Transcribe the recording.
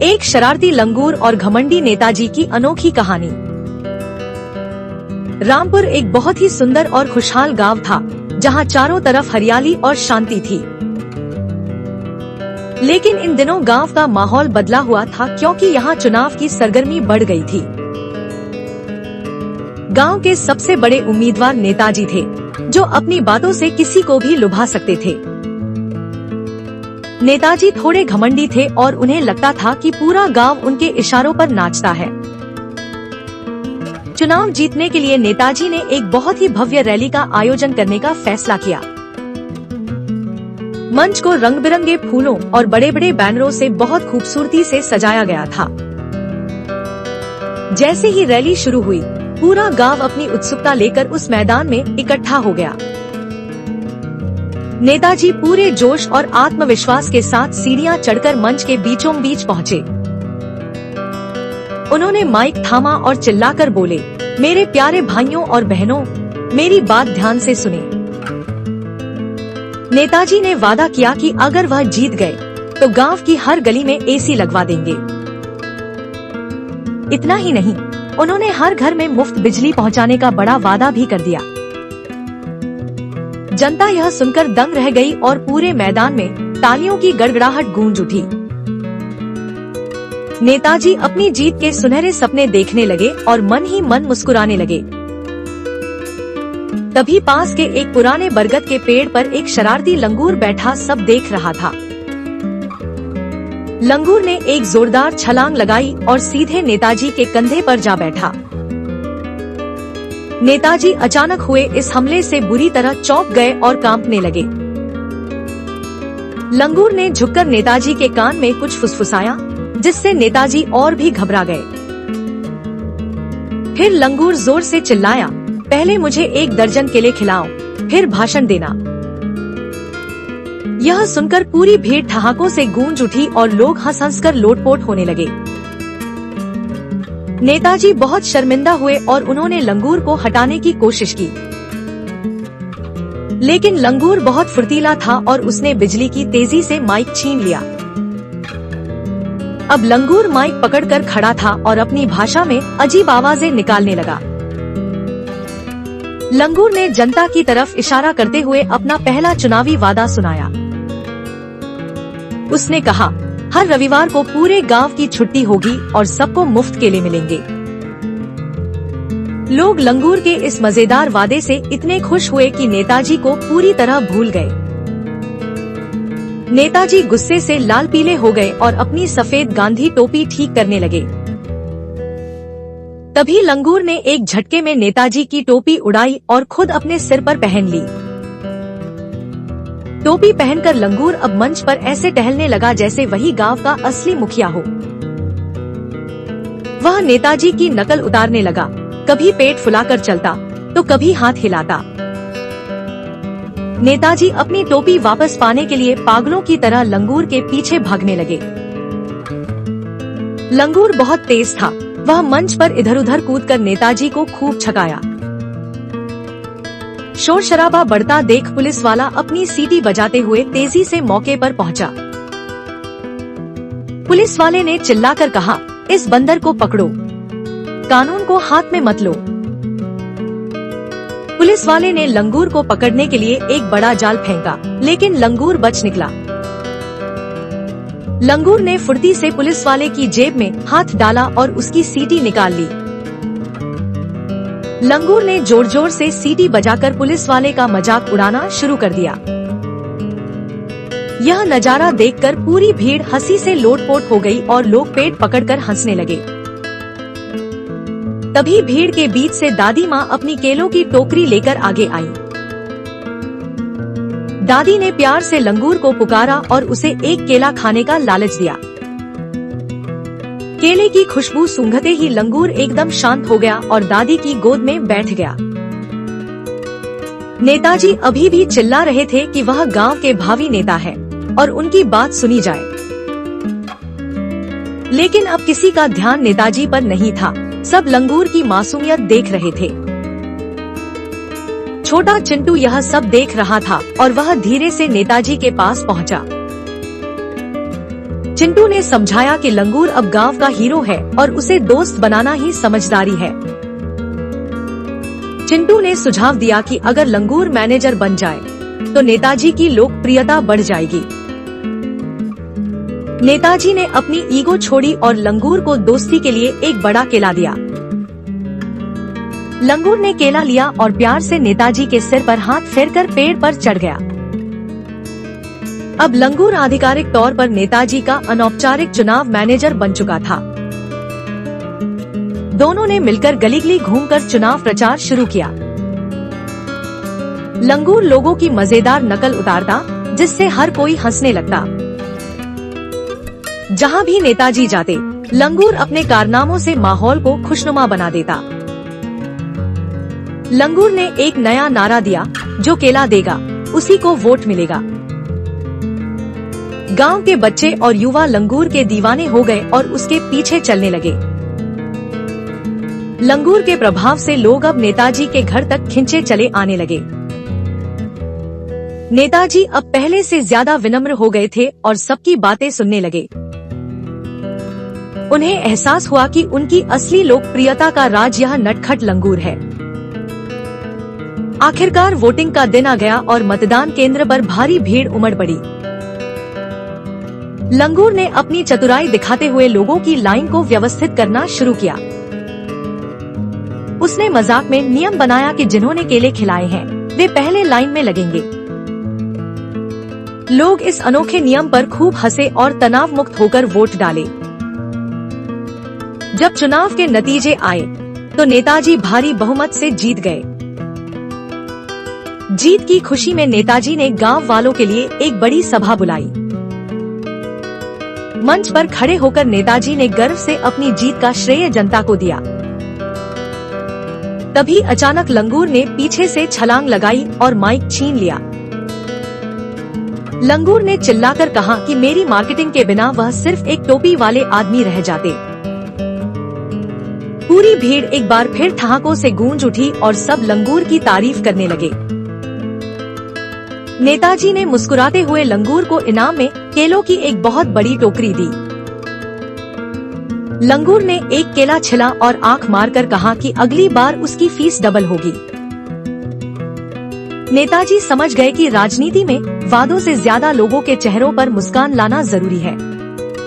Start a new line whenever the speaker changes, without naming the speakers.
एक शरारती लंगूर और घमंडी नेताजी की अनोखी कहानी। रामपुर एक बहुत ही सुंदर और खुशहाल गांव था, जहां चारों तरफ हरियाली और शांति थी। लेकिन इन दिनों गांव का माहौल बदला हुआ था, क्योंकि यहां चुनाव की सरगर्मी बढ़ गई थी। गांव के सबसे बड़े उम्मीदवार नेताजी थे, जो अपनी बातों से किसी को भी लुभा सकते थे। नेताजी थोड़े घमंडी थे और उन्हें लगता था कि पूरा गांव उनके इशारों पर नाचता है। चुनाव जीतने के लिए नेताजी ने एक बहुत ही भव्य रैली का आयोजन करने का फैसला किया। मंच को रंग बिरंगे फूलों और बड़े बड़े बैनरों से बहुत खूबसूरती से सजाया गया था। जैसे ही रैली शुरू हुई, पूरा गांव अपनी उत्सुकता लेकर उस मैदान में इकट्ठा हो गया। नेताजी पूरे जोश और आत्मविश्वास के साथ सीढ़ियां चढ़कर मंच के बीचों बीच पहुंचे। उन्होंने माइक थामा और चिल्लाकर बोले, मेरे प्यारे भाइयों और बहनों, मेरी बात ध्यान से सुने। नेताजी ने वादा किया कि अगर वह जीत गए तो गांव की हर गली में एसी लगवा देंगे। इतना ही नहीं, उन्होंने हर घर में मुफ्त बिजली पहुंचाने का बड़ा वादा भी कर दिया। जनता यह सुनकर दंग रह गई और पूरे मैदान में तालियों की गड़गड़ाहट गूंज उठी। नेताजी अपनी जीत के सुनहरे सपने देखने लगे और मन ही मन मुस्कुराने लगे। तभी पास के एक पुराने बरगद के पेड़ पर एक शरारती लंगूर बैठा सब देख रहा था। लंगूर ने एक जोरदार छलांग लगाई और सीधे नेताजी के कंधे पर जा बैठा। नेताजी अचानक हुए इस हमले से बुरी तरह चौंक गए और कांपने लगे। लंगूर ने झुककर नेताजी के कान में कुछ फुसफुसाया, जिससे नेताजी और भी घबरा गए। फिर लंगूर जोर से चिल्लाया, पहले मुझे 1 दर्जन केले खिलाओ, फिर भाषण देना। यह सुनकर पूरी भीड़ ठहाकों से गूंज उठी और लोग हंस हंस कर लोटपोट होने लगे। नेताजी बहुत शर्मिंदा हुए और उन्होंने लंगूर को हटाने की कोशिश की। लेकिन लंगूर बहुत फुर्तीला था और उसने बिजली की तेजी से माइक छीन लिया। अब लंगूर माइक पकड़कर खड़ा था और अपनी भाषा में अजीब आवाजें निकालने लगा। लंगूर ने जनता की तरफ इशारा करते हुए अपना पहला चुनावी वादा सुनाया। उसने कहा, हर रविवार को पूरे गांव की छुट्टी होगी और सबको मुफ्त केले मिलेंगे। लोग लंगूर के इस मजेदार वादे से इतने खुश हुए कि नेताजी को पूरी तरह भूल गए। नेताजी गुस्से से लाल पीले हो गए और अपनी सफेद गांधी टोपी ठीक करने लगे। तभी लंगूर ने एक झटके में नेताजी की टोपी उड़ाई और खुद अपने सिर पर पहन ली। टोपी पहनकर लंगूर अब मंच पर ऐसे टहलने लगा जैसे वही गांव का असली मुखिया हो। वह नेताजी की नकल उतारने लगा, कभी पेट फुलाकर चलता तो कभी हाथ हिलाता। नेताजी अपनी टोपी वापस पाने के लिए पागलों की तरह लंगूर के पीछे भागने लगे। लंगूर बहुत तेज था, वह मंच पर इधर उधर कूदकर नेताजी को खूब छकाया। शोर शराबा बढ़ता देख पुलिस वाला अपनी सीटी बजाते हुए तेजी से मौके पर पहुंचा। पुलिस वाले ने चिल्लाकर कहा, इस बंदर को पकड़ो, कानून को हाथ में मत लो। पुलिस वाले ने लंगूर को पकड़ने के लिए एक बड़ा जाल फेंका, लेकिन लंगूर बच निकला। लंगूर ने फुर्ती से पुलिस वाले की जेब में हाथ डाला और उसकी सीटी निकाल ली। लंगूर ने जोर जोर से सीटी बजाकर पुलिस वाले का मजाक उड़ाना शुरू कर दिया। यह नजारा देखकर पूरी भीड़ हंसी से लोटपोट हो गई और लोग पेट पकड़कर हंसने लगे। तभी भीड़ के बीच से दादी माँ अपनी केलों की टोकरी लेकर आगे आई। दादी ने प्यार से लंगूर को पुकारा और उसे एक केला खाने का लालच दिया। केले की खुशबू सूंघते ही लंगूर एकदम शांत हो गया और दादी की गोद में बैठ गया। नेताजी अभी भी चिल्ला रहे थे कि वह गांव के भावी नेता है और उनकी बात सुनी जाए। लेकिन अब किसी का ध्यान नेताजी पर नहीं था, सब लंगूर की मासूमियत देख रहे थे। छोटा चिंटू यह सब देख रहा था और वह धीरे से नेताजी के पास पहुंचा। चिंटू ने समझाया कि लंगूर अब गांव का हीरो है और उसे दोस्त बनाना ही समझदारी है। चिंटू ने सुझाव दिया कि अगर लंगूर मैनेजर बन जाए तो नेताजी की लोकप्रियता बढ़ जाएगी। नेताजी ने अपनी ईगो छोड़ी और लंगूर को दोस्ती के लिए एक बड़ा केला दिया। लंगूर ने केला लिया और प्यार से नेताजी के सिर पर हाथ फेरकर पेड़ पर चढ़ गया। अब लंगूर आधिकारिक तौर पर नेताजी का अनौपचारिक चुनाव मैनेजर बन चुका था। दोनों ने मिलकर गली गली घूमकर चुनाव प्रचार शुरू किया। लंगूर लोगों की मजेदार नकल उतारता, जिससे हर कोई हंसने लगता। जहां भी नेताजी जाते, लंगूर अपने कारनामों से माहौल को खुशनुमा बना देता। लंगूर ने एक नया नारा दिया, जो केला देगा उसी को वोट मिलेगा। गांव के बच्चे और युवा लंगूर के दीवाने हो गए और उसके पीछे चलने लगे। लंगूर के प्रभाव से लोग अब नेताजी के घर तक खिंचे चले आने लगे। नेताजी अब पहले से ज्यादा विनम्र हो गए थे और सबकी बातें सुनने लगे। उन्हें एहसास हुआ कि उनकी असली लोकप्रियता का राज यह नटखट लंगूर है। आखिरकार वोटिंग का दिन आ गया और मतदान केंद्र पर भारी भीड़ उमड़ पड़ी। लंगूर ने अपनी चतुराई दिखाते हुए लोगों की लाइन को व्यवस्थित करना शुरू किया। उसने मजाक में नियम बनाया कि जिन्होंने केले खिलाए हैं वे पहले लाइन में लगेंगे। लोग इस अनोखे नियम पर खूब हंसे और तनाव मुक्त होकर वोट डाले। जब चुनाव के नतीजे आए तो नेताजी भारी बहुमत से जीत गए। जीत की खुशी में नेताजी ने गांव वालों के लिए एक बड़ी सभा बुलाई। मंच पर खड़े होकर नेताजी ने गर्व से अपनी जीत का श्रेय जनता को दिया। तभी अचानक लंगूर ने पीछे से छलांग लगाई और माइक छीन लिया। लंगूर ने चिल्लाकर कहा कि मेरी मार्केटिंग के बिना वह सिर्फ एक टोपी वाले आदमी रह जाते। पूरी भीड़ एक बार फिर ठहाकों से गूंज उठी और सब लंगूर की तारीफ करने लगे। नेताजी ने मुस्कुराते हुए लंगूर को इनाम में केलों की एक बहुत बड़ी टोकरी दी। लंगूर ने एक केला छिला और आंख मारकर कहा कि अगली बार उसकी फीस डबल होगी। नेताजी समझ गए कि राजनीति में वादों से ज्यादा लोगों के चेहरों पर मुस्कान लाना जरूरी है।